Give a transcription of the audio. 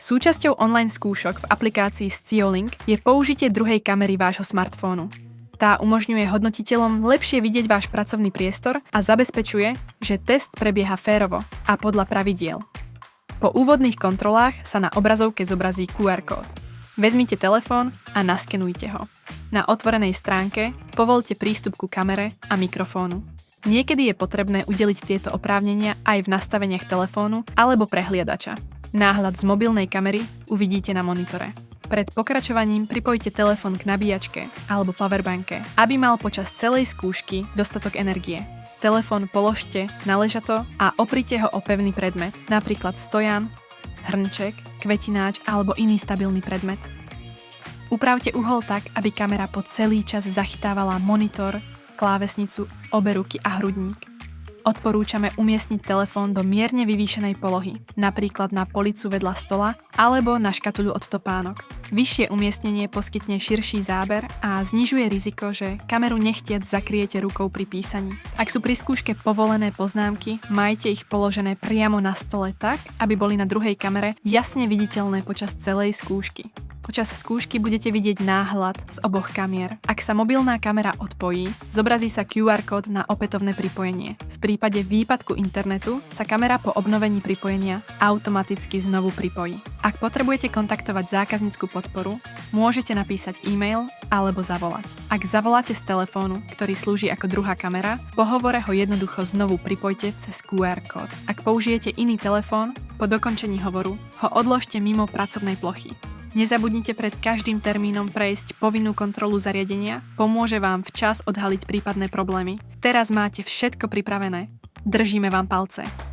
Súčasťou online skúšok v aplikácii ScioLink je použitie druhej kamery vášho smartfónu. Tá umožňuje hodnotiteľom lepšie vidieť váš pracovný priestor a zabezpečuje, že test prebieha férovo a podľa pravidiel. Po úvodných kontrolách sa na obrazovke zobrazí QR kód. Vezmite telefón a naskenujte ho. Na otvorenej stránke povoľte prístup ku kamere a mikrofónu. Niekedy je potrebné udeliť tieto oprávnenia aj v nastaveniach telefónu alebo prehliadača. Náhľad z mobilnej kamery uvidíte na monitore. Pred pokračovaním pripojte telefón k nabíjačke alebo powerbanke, aby mal počas celej skúšky dostatok energie. Telefón položte na ležato a oprite ho o pevný predmet, napríklad stojan, hrnček, kvetináč alebo iný stabilný predmet. Upravte uhol tak, aby kamera po celý čas zachytávala monitor, klávesnicu, obe ruky a hrudník. Odporúčame umiestniť telefón do mierne vyvýšenej polohy, napríklad na policu vedľa stola alebo na škatuľu od topánok. Vyššie umiestnenie poskytne širší záber a znižuje riziko, že kameru nechtiac zakriete rukou pri písaní. Ak sú pri skúške povolené poznámky, majte ich položené priamo na stole tak, aby boli na druhej kamere jasne viditeľné počas celej skúšky. Počas skúšky budete vidieť náhľad z oboch kamier. Ak sa mobilná kamera odpojí, zobrazí sa QR kód na opätovné pripojenie. V prípade výpadku internetu sa kamera po obnovení pripojenia automaticky znovu pripojí. Ak potrebujete kontaktovať zákaznícku podporu, môžete napísať e-mail alebo zavolať. Ak zavoláte z telefónu, ktorý slúži ako druhá kamera, po hovore ho jednoducho znovu pripojte cez QR kód. Ak použijete iný telefón, po dokončení hovoru ho odložte mimo pracovnej plochy. Nezabudnite pred každým termínom prejsť povinnú kontrolu zariadenia, pomôže vám včas odhaliť prípadné problémy. Teraz máte všetko pripravené. Držíme vám palce.